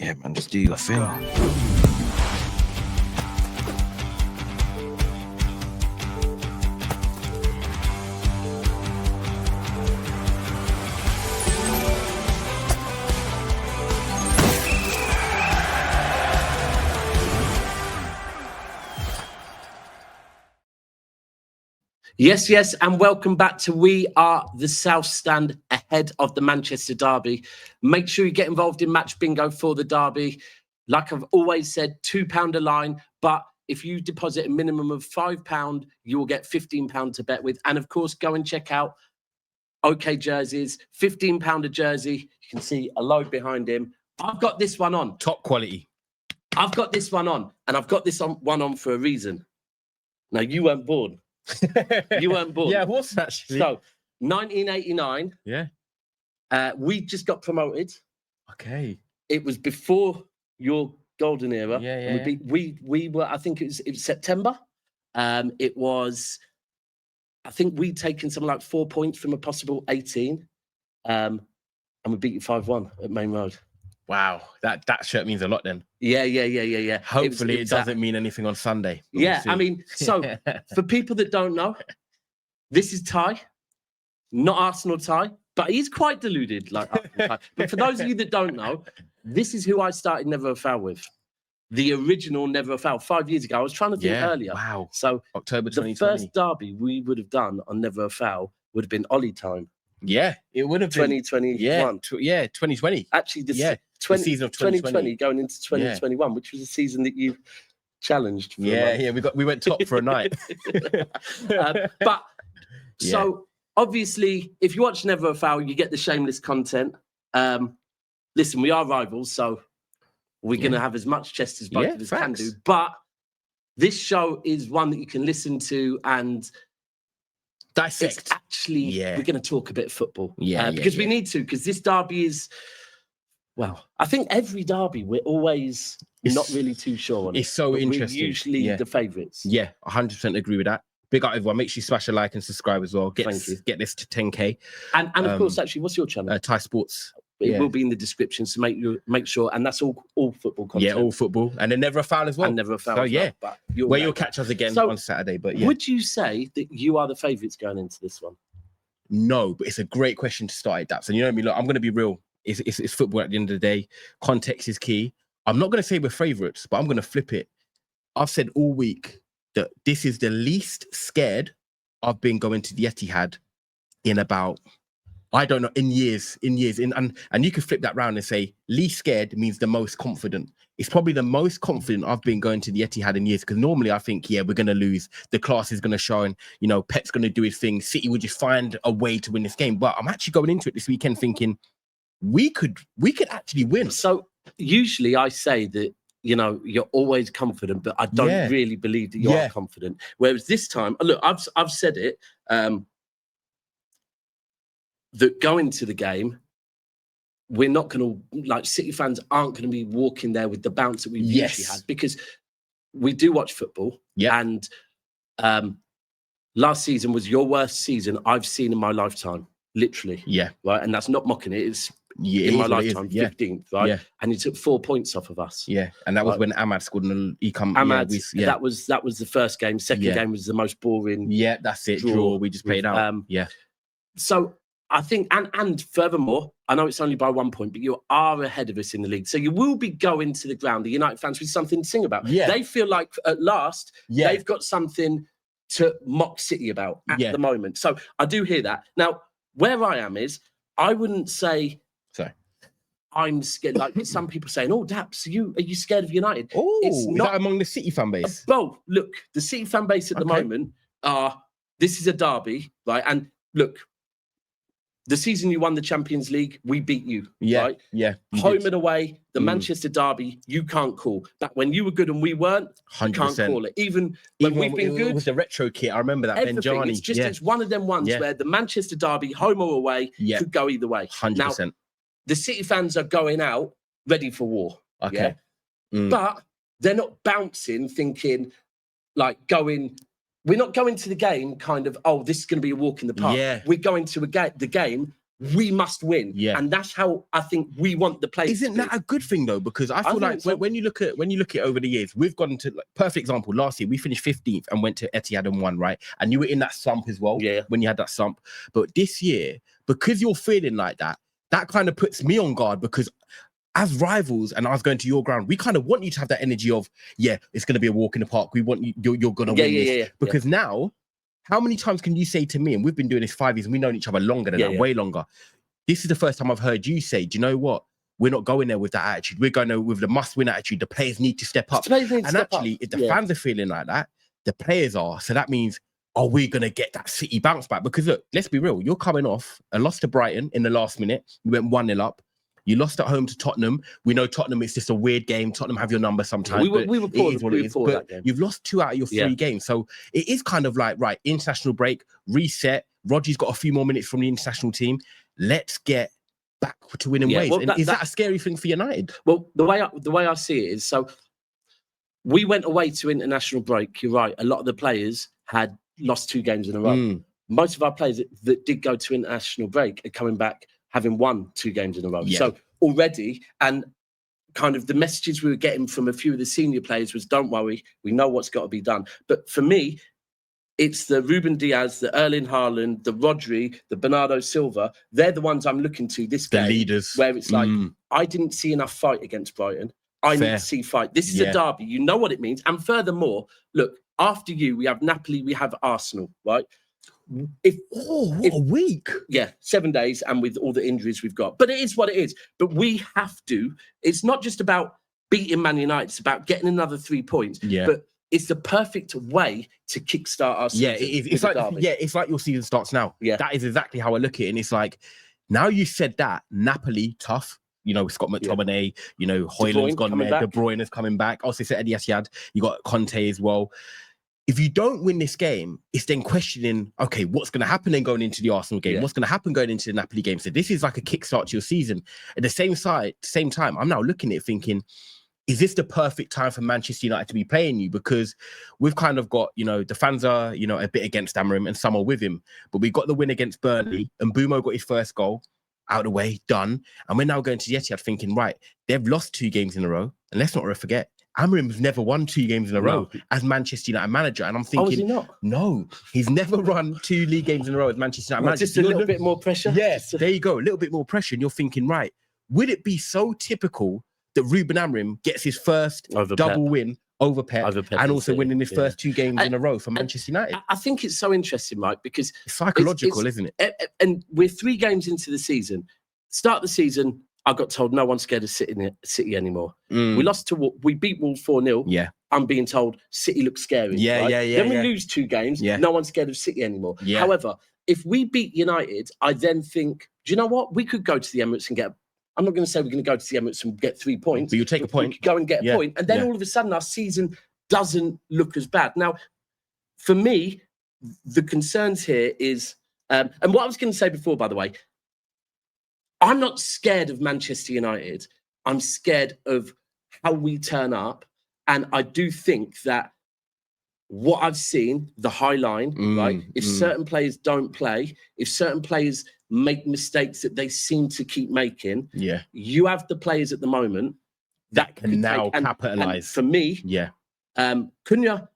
Yeah, man, just do your thing. Yes, and welcome back to We Are the South Stand ahead of the Manchester Derby. Make sure you get involved in Match Bingo for the Derby. Like I've always said, £2 a line, but if you deposit a minimum of £5, you will get £15 to bet with. And of course, go and check out OK Jerseys, £15 a jersey. You can see a load behind him. I've got this one on. Top quality. I've got this one on, and I've got this one on for a reason. Now, you weren't born. You weren't born. Yeah, I was actually. So, 1989. Yeah. We just got promoted. Okay. It was before your golden era. Yeah. And we were. I think it was September. It was. I think we'd taken something like 4 points from a possible 18, and we beat you 5-1 at Main Road. Wow, that shirt means a lot then. Yeah. Hopefully it doesn't mean anything on Sunday. Yeah, I mean, so for people that don't know, this is Ty, not Arsenal Ty, but he's quite deluded like Arsenal Ty. But for those of you that don't know, this is who I started Never a Foul with. The original Never a Foul 5 years ago. I was trying to think earlier. Wow. So October 2020. The first derby we would have done on Never a Foul would have been Ollie time. Yeah, it would have been 2021. Yeah, 2020. Actually, the season of 2020 going into 2021, which was a season that you challenged. For we went top for a night. So obviously, if you watch Never a Foul, you get the shameless content. Listen, we are rivals, so we're going to have as much chest as both of us can do. But this show is one that you can listen to and dissect. It's actually, we're going to talk a bit of football. Because we need to, because this derby is, well, I think every derby we're always not really too sure on. It's so interesting. We're usually the favourites. Yeah, 100% agree with that. Big up everyone. Make sure you smash a like and subscribe as well. Get this to 10K. And of course, actually, what's your channel? Thai Sports. It will be in the description, so make sure, and that's all football content. Yeah, all football, and then Never a Foul as well. And Never a Foul. So but you'll catch us again on Saturday. But would you say that you are the favourites going into this one? No, but it's a great question to start at, Daps. And you know me, look, I'm going to be real. It's football at the end of the day. Context is key. I'm not going to say we're favourites, but I'm going to flip it. I've said all week that this is the least scared I've been going to the Etihad in about, I don't know, in years, and you could flip that round and say least scared means the most confident. It's probably the most confident I've been going to the Etihad in years, because normally I think, we're going to lose. The class is going to show, and Pep's going to do his thing. City would just find a way to win this game. But I'm actually going into it this weekend thinking we could actually win. So usually I say that you're always confident, but I don't really believe that you are confident. Whereas this time, look, I've said it. That going to the game, we're not going to, City fans aren't going to be walking there with the bounce that we've usually had, because we do watch football. Yeah. And last season was your worst season I've seen in my lifetime, literally. Yeah. Right. And that's not mocking it. It's in my lifetime, 15th, right? Yeah. And he took 4 points off of us. Yeah. And that was when Ahmad scored and he come. That was the first game. Second game was the most boring. Yeah, that's it. Draw. We just played out. So I think, and furthermore, I know it's only by 1 point, but you are ahead of us in the league. So you will be going to the ground, the United fans, with something to sing about. Yeah. They feel like at last they've got something to mock City about at the moment. So I do hear that. Now, where I am is, I wouldn't say I'm scared. Like some people saying, "Oh, Daps, are you scared of United?" Oh, is that among the City fan base? Well, look, the City fan base at the moment this is a derby, right? And look, the season you won the Champions League, we beat you, right? Yeah. Home and away, the Manchester derby, you can't call. Back when you were good and we weren't, 100%. You can't call it. Even when we've been good. It was the retro kit. I remember that. Benjani. It's just it's one of them ones where the Manchester derby, home or away, could go either way. 100%. Now, the City fans are going out ready for war. Okay. Yeah? But they're not bouncing, thinking, we're not going to the game kind of, this is going to be a walk in the park. Yeah. We're going to the game we must win. Yeah. And that's how I think we want the players. Isn't that a good thing though? Because I feel think like so. when you look at over the years, we've gone to, like, perfect example. Last year we finished 15th and went to Etihad and won, right? And you were in that slump as well. Yeah. When you had that slump, but this year, because you're feeling like that, that kind of puts me on guard, because as rivals and I was going to your ground, we kind of want you to have that energy of, yeah, it's going to be a walk in the park. We want you, you're going to win this. Because now, how many times can you say to me, and we've been doing this 5 years, and we've known each other longer than that, way longer. This is the first time I've heard you say, do you know what? We're not going there with that attitude. We're going there with the must-win attitude. The players need to step up. If the fans are feeling like that, the players are. So that means, are we going to get that City bounce back? Because look, let's be real. You're coming off a loss to Brighton in the last minute. You went 1-0 up. You lost at home to Tottenham. We know Tottenham, it's just a weird game. Tottenham have your number sometimes. We were poor that game. You've lost 2 out of your 3 games. So it is kind of like, right, international break, reset. Rodri's got a few more minutes from the international team. Let's get back to winning ways. Well, is that a scary thing for United? Well, the way I see it is, so we went away to international break. You're right. A lot of the players had lost 2 games in a row. Most of our players that did go to international break are coming back having won 2 games in a row. So already, and kind of the messages we were getting from a few of the senior players was, don't worry, we know what's got to be done. But for me, it's the Ruben Diaz, the Erling Haaland, the Rodri, the Bernardo Silva. They're the ones I'm looking to this game. The leaders. Where it's like, I didn't see enough fight against Brighton. I need to see fight. This is a derby. You know what it means. And furthermore, look, after you, we have Napoli, we have Arsenal, right? What a week. Yeah, 7 days, and with all the injuries we've got. But it is what it is. But we have to. It's not just about beating Man United. It's about getting another 3 points. Yeah. But it's the perfect way to kickstart our season. Yeah, it's like your season starts now. Yeah. That is exactly how I look at it. And it's like, now you said that, Napoli, tough. You know, Scott McTominay, you know, Højlund's gone there, De Bruyne is coming back. Also said Etihad, you got Conte as well. If you don't win this game, it's then questioning, okay, what's going to happen then going into the Arsenal game? What's going to happen going into the Napoli game? So this is like a kickstart to your season. At the same time, I'm now looking at it thinking, is this the perfect time for Manchester United to be playing you? Because we've kind of got, you know, the fans are, you know, a bit against Amorim and some are with him. But we got the win against Burnley and Bumo got his first goal out of the way, done. And we're now going to the Etihad thinking, right, they've lost 2 games in a row. And let's not forget, Amorim's never won 2 games in a row as Manchester United manager. And I'm thinking, is he not? No, he's never run 2 league games in a row as Manchester United manager. Just a little bit more pressure? Yes, there you go. A little bit more pressure. And you're thinking, right, would it be so typical that Ruben Amorim gets his first double win over Pep and also winning his first 2 games in a row for Manchester United? I think it's so interesting, Mike, because it's psychological, isn't it? And we're 3 games into the season. Start the season, I got told no one's scared of City anymore. We beat Wolves 4-0. Yeah. I'm being told City looks scary. Then we lose 2 games. No one's scared of City anymore. However, if we beat United, I then think, do you know what? We could go to the Emirates and get. I'm not going to say we're going to go to the Emirates and get 3 points. But you take a point. We could go and get a point. And then all of a sudden our season doesn't look as bad. Now, for me, the concerns here is, and what I was going to say before, by the way, I'm not scared of Manchester United. I'm scared of how we turn up. And I do think that what I've seen, the high line, right? If certain players don't play, if certain players make mistakes that they seem to keep making, you have the players at the moment that can now capitalize. For me, Cunha,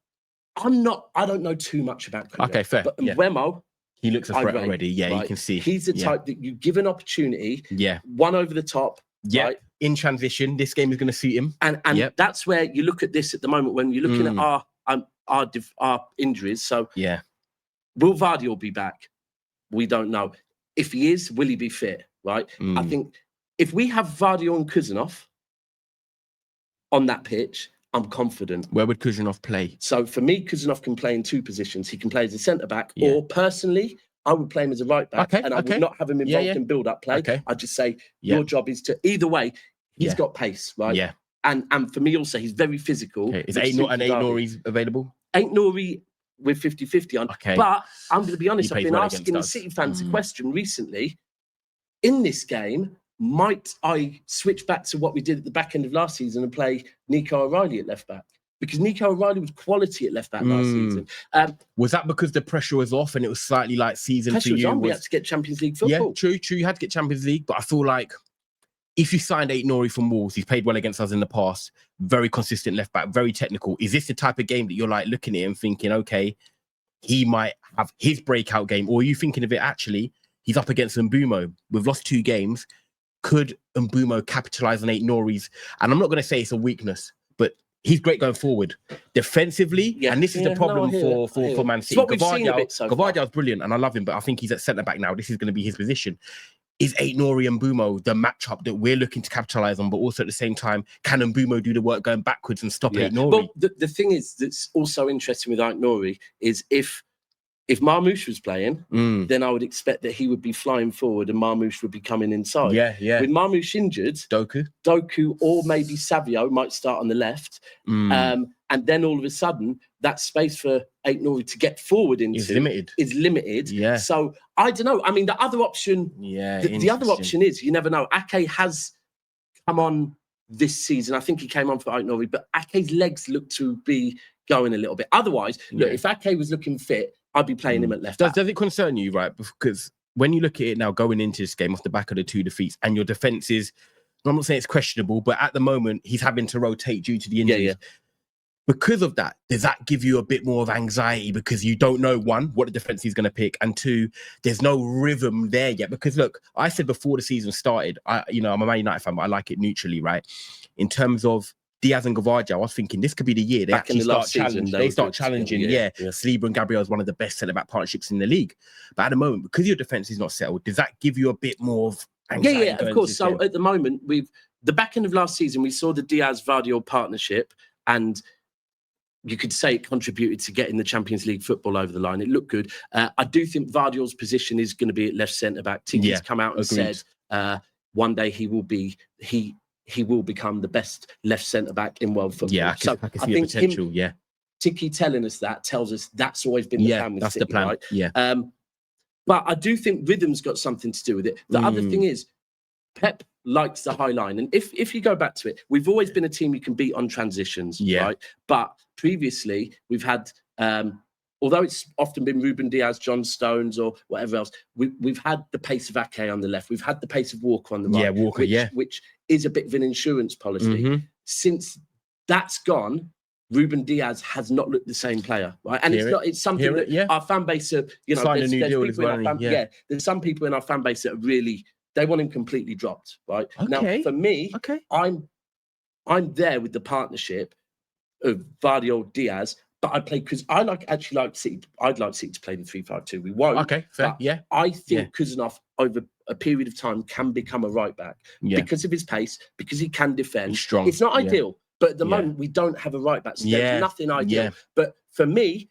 I don't know too much about Cunha. Okay, fair. But Wemo, he looks a threat already. Yeah, right? You can see. He's the type that you give an opportunity, one over the top. Yeah, right? In transition, this game is going to suit him. And that's where you look at this at the moment when you're looking at our injuries. So will Gvardiol be back? We don't know. If he is, will he be fit? Right. I think if we have Gvardiol and Khusanov on that pitch, I'm confident. Where would Khusanov play? So for me, Khusanov can play in 2 positions. He can play as a centre back, or personally, I would play him as a right back, and I would not have him involved in build-up play. I'd just say your job is to either way. He's got pace, right? Yeah. And for me also, he's very physical. Is Aït-Nouri's available? Aït-Nouri with 50-50 on. Okay. But I'm going to be honest, I've been asking the City fans a question recently. In this game, might I switch back to what we did at the back end of last season and play Nico O'Reilly at left back? because Nico O'Reilly was quality at left back last season. Was that because the pressure was off and it was slightly like season Pressure for was you? on. We had to get Champions League football. Yeah, true. You had to get Champions League, but I feel like if you signed Nori from Wolves, he's played well against us in the past, very consistent left back, very technical. Is this the type of game that you're like looking at him thinking, okay, he might have his breakout game? Or are you thinking of it actually, he's up against Mbumo. We've lost 2 games. Could Mbumo capitalize on Nori's? And I'm not going to say it's a weakness, but he's great going forward. Defensively, and this is the problem for Man City. Gvardiol's brilliant, and I love him, but I think he's at centre-back now. This is going to be his position. Is Nori and Mbumo the matchup that we're looking to capitalize on, but also at the same time, can Mbumo do the work going backwards and stop Nori? Well, the thing is that's also interesting with Nori is if Marmoush was playing, then I would expect that he would be flying forward and Marmoush would be coming inside. Yeah. With Marmoush injured, Doku or maybe Savinho might start on the left. And then all of a sudden, that space for Nori to get forward into is limited. Yeah. So I don't know. I mean, the other option, the other option is you never know. Ake has come on this season. I think he came on for Nori, but Ake's legs look to be going a little bit. Otherwise, look, if Ake was looking fit, I'd be playing him at left back. Does it concern you, right? Because when you look at it now going into this game off the back of the 2 defeats and your defence is, I'm not saying it's questionable, but at the moment he's having to rotate due to the injuries. Yeah. Because of that, does that give you a bit more of anxiety because you don't know, 1, what the defence is going to pick, and 2, there's no rhythm there yet? Because look, I said before the season started, I'm a Man United fan, but I like it neutrally, right? In terms of Diaz and Gvardiol, I was thinking this could be the year they actually start challenging. They start challenging. Saliba and Gabriel is one of the best centre-back partnerships in the league. But at the moment, because your defence is not settled, does that give you a bit more of anxiety? Yeah, of course. So at the moment, the back end of last season, we saw the Diaz-Gvardiol partnership, and you could say it contributed to getting the Champions League football over the line. It looked good. I do think Gvardiol's position is going to be at left centre-back. Tiki's come out and said one day he will become the best left centre-back in world football. Yeah, I can see the potential, Tiki telling us that tells us that's always been the plan with City, the plan, right? Yeah. But I do think rhythm's got something to do with it. The other thing is Pep likes the high line. And if you go back to it, we've always been a team you can beat on transitions, right? But previously, we've had, although it's often been Ruben Diaz, John Stones, or whatever else, we've had the pace of Ake on the left. We've had the pace of Walker on the right. Walker, which is a bit of an insurance policy. Since that's gone, Ruben Diaz has not looked the same player, right? And it's something that our fan base are, there's some people in our fan base that are really, they want him completely dropped, right? Okay. Now, for me, I'm there with the partnership of Gvardiol Diaz, but because I'd like City. I'd like City to play the 3-5-2. We won't. Okay, fair. I think Khusanov over a period of time can become a right back because of his pace, because he can defend. He's strong. It's not ideal, but at the moment we don't have a right back. So there's nothing ideal. But for me,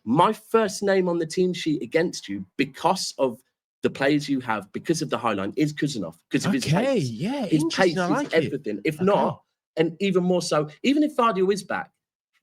my first name on the team sheet against you, because of the players you have, because of the high line, is Khusanov. Because of his pace. His pace is everything. If not, and even more so, even if Gvardiol is back,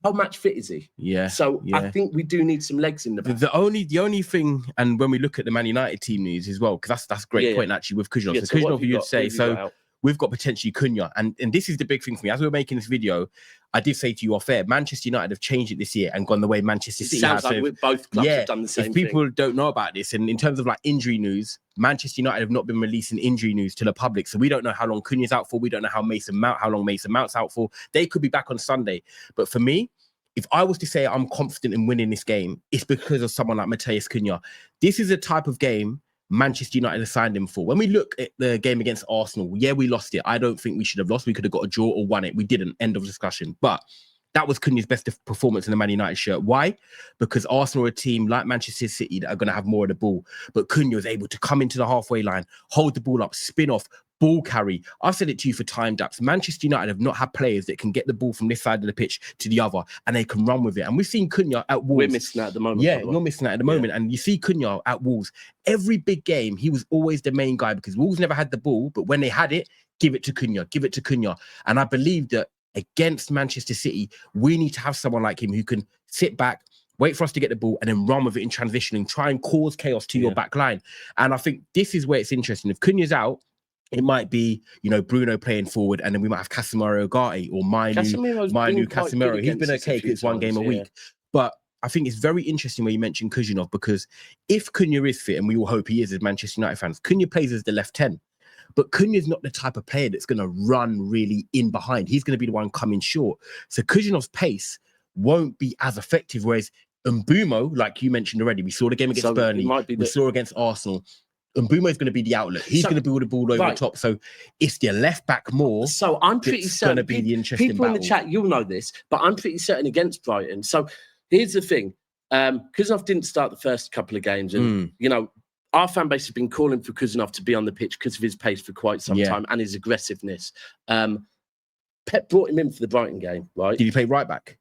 how match fit is he? So I think we do need some legs in the back. The only thing, and when we look at the Man United team news as well, because that's a great point actually with Khusanov. So Khusanov, you'd say, so we've got potentially Cunha, and this is the big thing for me. As we were making this video, I did say to you off air, Manchester United have changed it this year and gone the way Manchester City has. Sounds like both clubs have done the same thing. If people don't know about this, and in terms of like injury news, Manchester United have not been releasing injury news to the public. So we don't know how long Cunha's out for. We don't know how long Mason Mount's out for. They could be back on Sunday. But for me, if I was to say I'm confident in winning this game, it's because of someone like Matheus Cunha. This is a type of game Manchester United assigned him for. When we look at the game against Arsenal, we lost it. I don't think we should have lost. We could have got a draw or won it. We didn't. End of discussion. But that was Cunha's best performance in the Man United shirt. Why? Because Arsenal are a team like Manchester City that are going to have more of the ball. But Cunha was able to come into the halfway line, hold the ball up, spin off, ball carry. I've said it to you for time daps. Manchester United have not had players that can get the ball from this side of the pitch to the other, and they can run with it. And we've seen Cunha at Wolves. We're missing that at the moment. Yeah, you're missing that at the moment. And you see Cunha at Wolves. Every big game, he was always the main guy because Wolves never had the ball, but when they had it, give it to Cunha. And I believe that against Manchester City, we need to have someone like him who can sit back, wait for us to get the ball, and then run with it in transition and try and cause chaos to your back line. And I think this is where it's interesting. If Cunha's out, It might be, Bruno playing forward, and then we might have Casemiro Ugarte or Mainu Casemiro. He's been okay because it's one game a week. But I think it's very interesting when you mentioned Khusanov, because if Cunha is fit, and we all hope he is as Manchester United fans, Cunha plays as the left 10. But Cunha's not the type of player that's going to run really in behind. He's going to be the one coming short. So Khusanov's pace won't be as effective, whereas Mbumo, like you mentioned already, we saw the game against Burnley, we saw against Arsenal. Mbumo is going to be the outlet. He's going to build the ball over the top. So it's the left back more. So I'm pretty certain. Going to be the interesting people battle. In the chat, you'll know this, but I'm pretty certain against Brighton. So here's the thing: Khusanov didn't start the first couple of games, and our fan base has been calling for Khusanov to be on the pitch because of his pace for quite some time and his aggressiveness. Pep brought him in for the Brighton game, right? Did he play right back?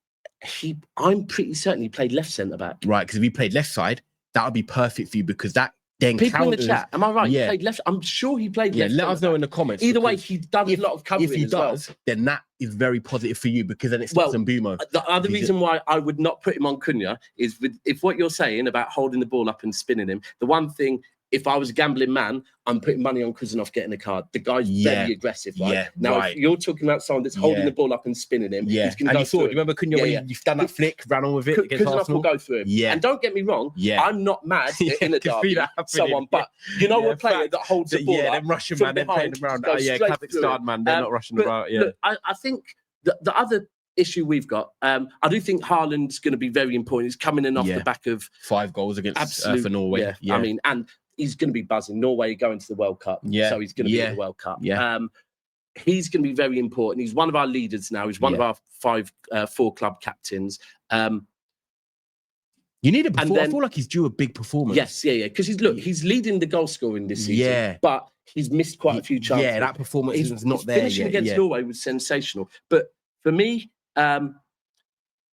I'm pretty certain he played left centre back. Right, because if he played left side, that would be perfect for you, because that then people counters. In the chat, am I right? Yeah. He played left. I'm sure he played left. Let us know in the comments. Either way, he's done a lot of covering. If he does, then that is very positive for you, because then it stops Mbumo. The other reason why I would not put him on Cunha is if what you're saying about holding the ball up and spinning him, the one thing, if I was a gambling man, I'm putting money on Khusanov getting a card. The guy's very aggressive, right? Yeah, now, if you're talking about someone that's holding the ball up and spinning him, he's going to go through. You remember Cunha when you've done that flick, ran on with it against Arsenal? Will go through him. Yeah. And don't get me wrong, I'm not mad in a derby someone, but a player that holds the ball up. Them Russian man, they're playing them around. Kazakhstan man, they're not rushing about. Yeah. Look, I think the other issue we've got, I do think Haaland's going to be very important. He's coming in off the back of 5 goals against for Norway. Yeah. I mean, and he's going to be buzzing. Norway going to the World Cup. Yeah. So he's going to be in the World Cup. Yeah. He's going to be very important. He's one of our leaders now. He's one of our 4 club captains. You need a performance. I feel like he's due a big performance. Yes, because he's leading the goal scoring this season. Yeah. But he's missed quite a few chances. Yeah, that performance is not there. Finishing against Norway was sensational. But for me,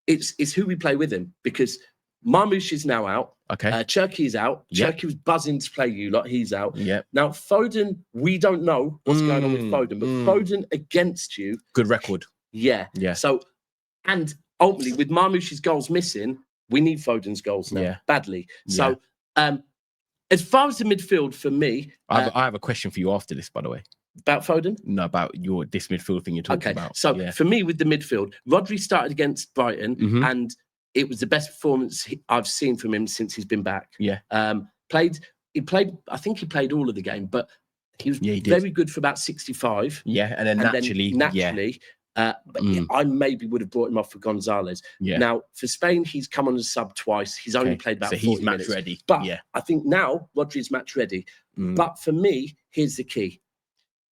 it's who we play with him, because Marmoush is now out. Okay. Cherki is out. Cherki was buzzing to play you lot. He's out. Yeah. Now, Foden, we don't know what's going on with Foden, but Foden against you. Good record. Yeah. Yeah. So, and ultimately, with Marmoush's goals missing, we need Foden's goals now badly. So, as far as the midfield, for me... I have a question for you after this, by the way. About Foden? No, about this midfield thing you're talking about. So, for me, with the midfield, Rodri started against Brighton, and it was the best performance I've seen from him since he's been back. Yeah. I think he played all of the game, but he was very good for about 65. Yeah, and then naturally, I maybe would have brought him off for Gonzalez. Yeah. Now, for Spain, he's come on as sub twice. He's only played about 40 minutes. So he's match ready. But I think now Rodri's match ready. But for me, here's the key.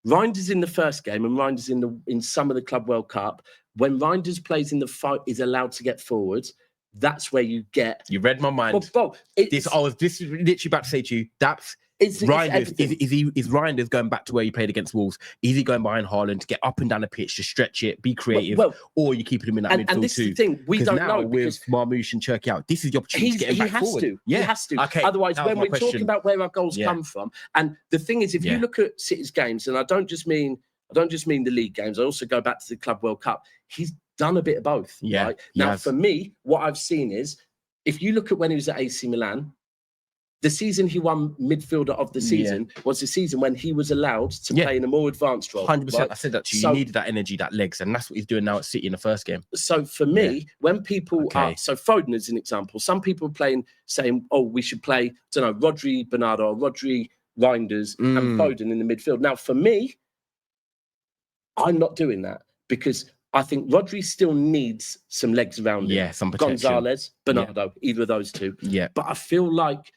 Reinders in the first game and Reinders in some of the Club World Cup, when Reinders plays in the fight, is allowed to get forwards. That's where you get. You read my mind. I was literally about to say to you, Reinders, is Reinders going back to where he played against Wolves? Is he going behind Haaland to get up and down the pitch, to stretch it, be creative, or are you keeping him in that midfield and this too? Is the thing, we don't know. With Marmoush and Cherki out, this is the opportunity to get him back forward. He has to. Okay. Otherwise, when we're talking about where our goals come from, and the thing is, if you look at City's games, and I don't just mean the league games, I also go back to the Club World Cup. He's done a bit of both. Yeah. Right? Now, for me, what I've seen is, if you look at when he was at AC Milan, the season he won midfielder of the season was the season when he was allowed to play in a more advanced role. 100%. Right? I said that to you. You needed that energy, that legs, and that's what he's doing now at City in the first game. So for me, when people are... So Foden is an example. Some people are saying, oh, we should play, I don't know, Rodri, Bernardo, Rodri, Reinders, and Foden in the midfield. Now, for me, I'm not doing that, because I think Rodri still needs some legs around him. Yeah, some protection. Gonzalez, Bernardo, either of those two. Yeah. But I feel like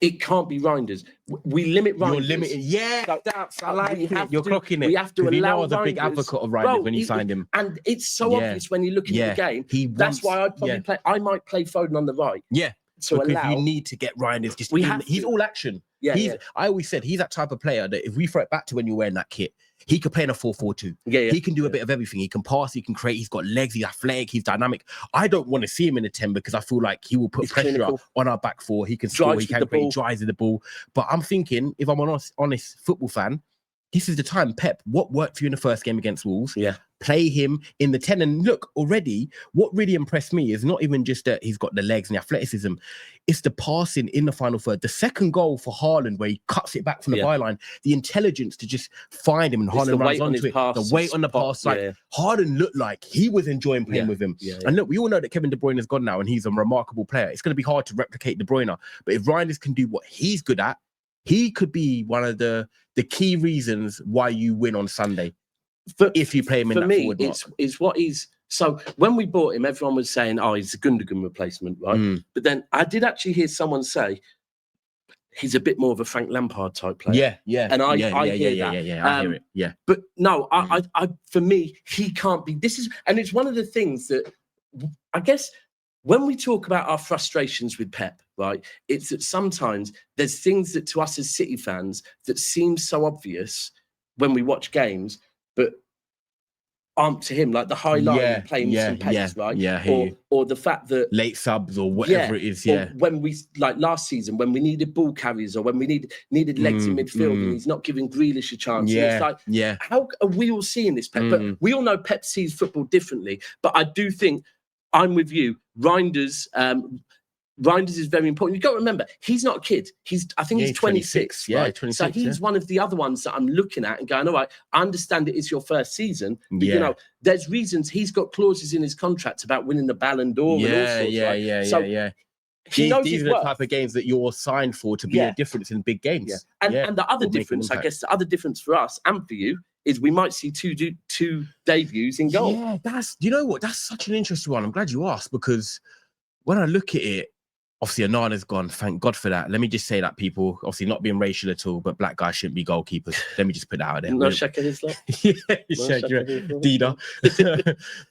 it can't be Reinders. We limit Reinders. You're limited. Yeah, that's, I like it. You're clocking it. We have to allow Reinders. I was a big advocate of Reinders when you signed him. And it's so obvious when you look at the game. That's why I'd probably play. I might play Foden on the right. Yeah. Because you need to get Reinders. He's all action. I always said he's that type of player that if we throw it back to when you're wearing that kit, he could play in a 4-4-2. He can do a bit of everything. He can pass, he can create, he's got legs, he's athletic, he's dynamic. I don't want to see him in a 10 because I feel like he will put pressure up on our back four. He can score, he can create, drives with the ball. But I'm thinking, if I'm an honest football fan, this is the time. Pep, what worked for you in the first game against Wolves? Yeah. Play him in the 10. And look, already, what really impressed me is not even just that he's got the legs and the athleticism. It's the passing in the final third. The second goal for Haaland, where he cuts it back from the byline, the intelligence to just find him and Haaland runs onto it. The weight on the pass. Like, Haaland looked like he was enjoying playing with him. And look, we all know that Kevin De Bruyne is gone now and he's a remarkable player. It's going to be hard to replicate De Bruyne. But if Reinders can do what he's good at, he could be one of the key reasons why you win on Sunday. If you play him in that forward mark. It's what he's... So when we bought him, everyone was saying, oh, he's a Gundogan replacement, right? But then I did actually hear someone say he's a bit more of a Frank Lampard type player. Yeah. And I hear that. I hear it. Yeah. But no, I for me, he can't be... And it's one of the things that, I guess, when we talk about our frustrations with Pep, right, it's that sometimes there's things that to us as City fans that seem so obvious when we watch games, but aren't to him, like the high line playing some pace, right? Or the fact that late subs or whatever it is, Or when we, like last season, when we needed ball carriers or when we needed legs in midfield and he's not giving Grealish a chance. It's like, how are we all seeing this Pep? But we all know Pep sees football differently. But I do think, I'm with you, Reinders is very important. You've got to remember, he's not a kid. I think he's 26. Yeah, right? 26. So he's one of the other ones that I'm looking at and going, all right, I understand it is your first season. But, you know, there's reasons he's got clauses in his contract about winning the Ballon d'Or and all sorts. These are the type of games that you're signed for to be a difference in big games. And the other difference, I guess, the other difference for us and for you is we might see two debuts in goal. Yeah, you know what? That's such an interesting one. I'm glad you asked, because when I look at it, obviously Onana's gone. Thank God for that. Let me just say that, people, obviously not being racial at all, but black guys shouldn't be goalkeepers. Let me just put that out there. No Shaka Islam. Dida.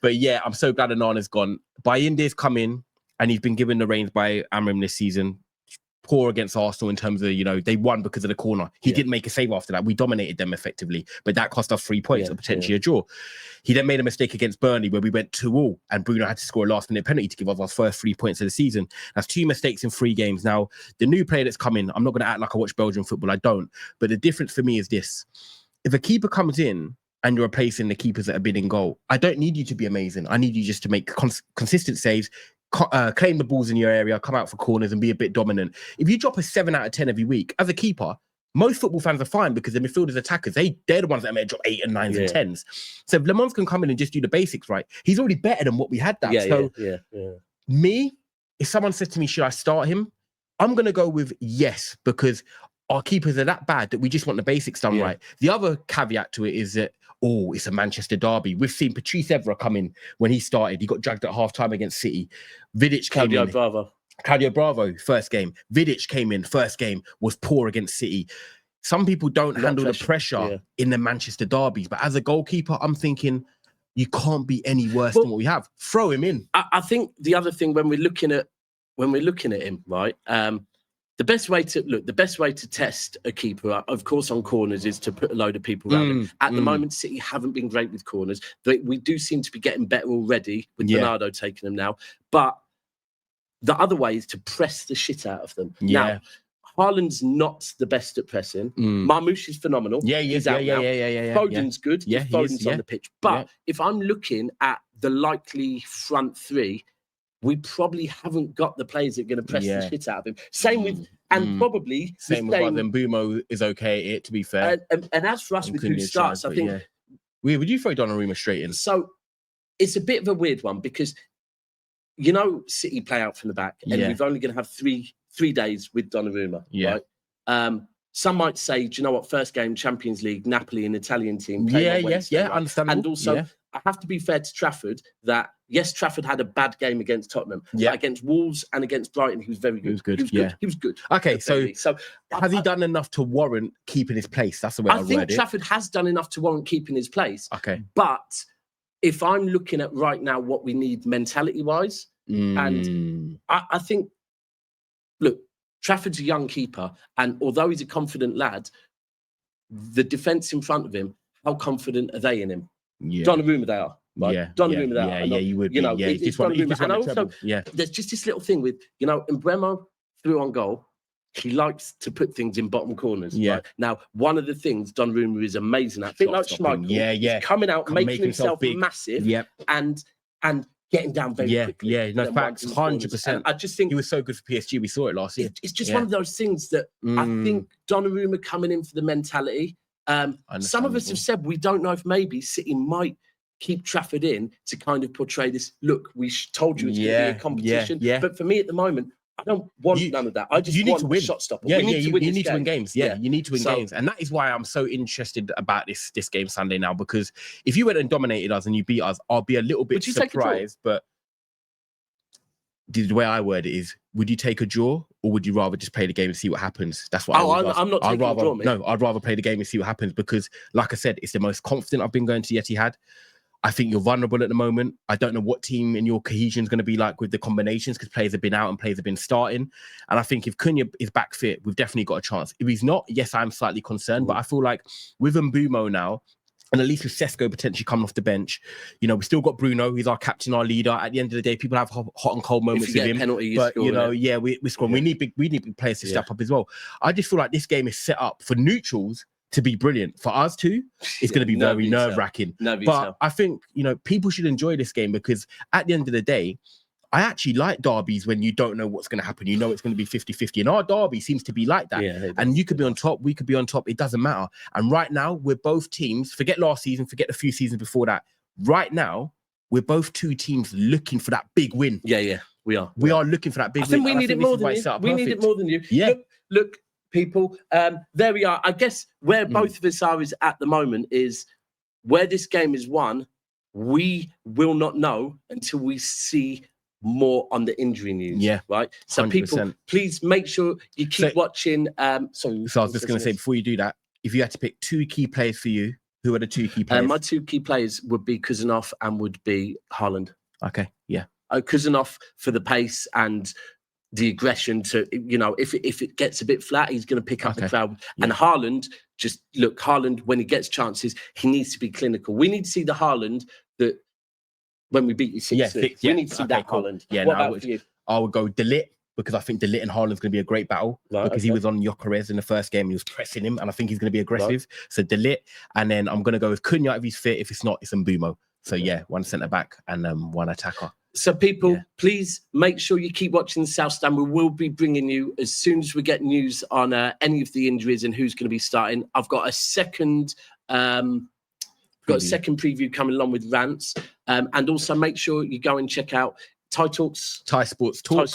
But yeah, I'm so glad Onana's gone. Bayindir's come in and he's been given the reins by Amrim this season. Poor against Arsenal in terms of, you know, they won because of the corner. He didn't make a save after that. We dominated them effectively, but that cost us 3 points or potentially a draw. He then made a mistake against Burnley where we went 2-2 and Bruno had to score a last-minute penalty to give us our first 3 points of the season. That's 2 mistakes in 3 games. Now, the new player that's come in, I'm not going to act like I watch Belgian football. I don't. But the difference for me is this. If a keeper comes in and you're replacing the keepers that have been in goal, I don't need you to be amazing. I need you just to make consistent saves, claim the balls in your area, come out for corners and be a bit dominant. If you drop a 7 out of 10 every week, as a keeper, most football fans are fine because the midfielders, attackers, they're the ones that may drop 8 and 9s and 10s. So if Le Mans can come in and just do the basics right, he's already better than what we had. Me, if someone said to me, should I start him? I'm going to go with yes, because our keepers are that bad that we just want the basics done right. The other caveat to it is that, it's a Manchester derby. We've seen Patrice Evra come in when he started. He got dragged at half-time against City. Vidic came in. Claudio Bravo, first game. Vidic came in, first game, was poor against City. Some people don't handle the pressure in the Manchester derbies. But as a goalkeeper, I'm thinking, you can't be any worse than what we have. Throw him in. I think the other thing when we're looking at him, right? The best way to test a keeper, of course, on corners is to put a load of people around him. At the moment, City haven't been great with corners. We do seem to be getting better already with Bernardo taking them now. But the other way is to press the shit out of them. Now, Haaland's not the best at pressing. Marmoush is phenomenal. He's out now. Foden's good. Foden's on the pitch. But if I'm looking at the likely front three, we probably haven't got the players that are going to press the shit out of him. Same with, and probably... Same with Mbumo is okay at it, to be fair. And as for us with who starts, I think... Would you throw Donnarumma straight in? So, it's a bit of a weird one because, you know, City play out from the back and we're only going to have three days with Donnarumma, right? Some might say, do you know what, first game, Champions League, Napoli, an Italian team. Understandable. And also, I have to be fair to Trafford that, yes, Trafford had a bad game against Tottenham. But against Wolves and against Brighton, he was very good. He was good. Okay, so has he done enough to warrant keeping his place? That's the way I think Trafford has done enough to warrant keeping his place. Okay. But if I'm looking at right now what we need mentality-wise, and I think, look, Trafford's a young keeper, and although he's a confident lad, the defence in front of him, how confident are they in him? Donnarumma, they are. Right? Donnarumma, they are. You would. You know, it's Donnarumma. And also, there's just this little thing with, you know, Mbeumo threw on goal. he likes to put things in bottom corners. Yeah. Right? Now, one of the things Donnarumma is amazing at, a bit like Shot-stopping. Schmeichel, Yeah. is coming out, making himself big. massive, Yep. and getting down very quickly. Yeah. No, Them facts, ones in the corners. 100%. And I just think He was so good for PSG. We saw it last year. it's just one of those things that I think Donnarumma coming in for the mentality. Some of us have said we don't know if maybe City might keep Trafford in to kind of portray this. Look, we told you it's going to be a competition. Yeah. But for me at the moment, I don't want none of that. I just want a shot stopper. Yeah, we need to win you this need game. to win games. Yeah, you need to win games. And that is why I'm so interested about this game Sunday now, because if you went and dominated us and you beat us, I'll be a little bit surprised. But the way I word it is, would you take a draw or would you rather just play the game and see what happens? That's what I'm not taking a draw, mate. No, I'd rather play the game and see what happens, because, like I said, it's the most confident I've been going to the Etihad. I think you're vulnerable at the moment. I don't know what team in your cohesion is going to be like with the combinations, because players have been out and players have been starting. And I think if Cunha is back fit, we've definitely got a chance. If he's not, yes, I'm slightly concerned, but I feel like with Mbumo now, and at least with Sesko potentially coming off the bench, you know, we still got Bruno, he's our captain, our leader. At the end of the day, people have hot and cold moments with him. Penalty, but, you know, we score. We need big players to step up as well. I just feel like this game is set up for neutrals to be brilliant. For us too, it's going to be very nerve-wracking. But I think, you know, people should enjoy this game, because at the end of the day, I actually like derbies when you don't know what's going to happen. You know it's going to be 50-50. And our derby seems to be like that. And you could be on top, we could be on top. It doesn't matter. And right now, we're both teams, forget last season, forget a few seasons before that. Right now, we're both two teams looking for that big win. Yeah, we are. We are looking for that big win. I think we need it more than you. We need it more than you. Yeah. Look, people, there we are. I guess where both of us are is at the moment is where this game is won, we will not know until we see more on the injury news. Yeah. Right. So 100%. People, please make sure you keep watching. So I was just going to say, before you do that, if you had to pick two key players for you, who are the two key players? My two key players would be Khusanov and would be Haaland. Okay. Yeah. Khusanov for the pace and the aggression to, you know, if it gets a bit flat, he's going to pick up the crowd. Yeah. And Haaland, Haaland, when he gets chances, he needs to be clinical. We need to see the Haaland that when we beat you 6-6. We need to see that Haaland. Yeah, what about for you? I would go De Ligt, because I think De Ligt and Haaland's going to be a great battle, because he was on Gyökeres in the first game and he was pressing him, and I think he's going to be aggressive. So De Ligt, and then I'm going to go with Cunha if he's fit. If it's not, it's Mbumo. So one centre back and one attacker. So people, please make sure you keep watching the South Stand. We will be bringing you, as soon as we get news on any of the injuries and who's going to be starting. I've got a second preview coming along with rants. And also make sure you go and check out Thai Sports Talk.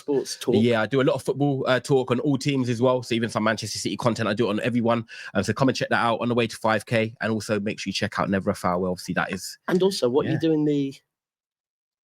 Yeah, I do a lot of football talk on all teams as well. So even some Manchester City content, I do it on everyone. So come and check that out on the way to 5K. And also make sure you check out Never a Foul. Well, obviously that is. And also what you do in the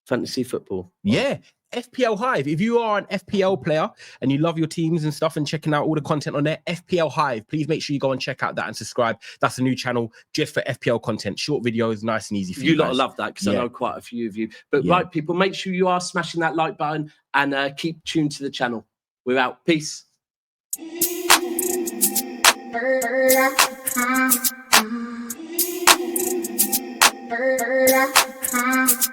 fantasy football. Yeah. FPL Hive. If you are an FPL player and you love your teams and stuff and checking out all the content on there, FPL Hive, please make sure you go and check out that and subscribe. That's a new channel just for FPL content. Short videos, nice and easy for you. You lot love that, because I know quite a few of you. But right, people, make sure you are smashing that like button and keep tuned to the channel. We're out. Peace.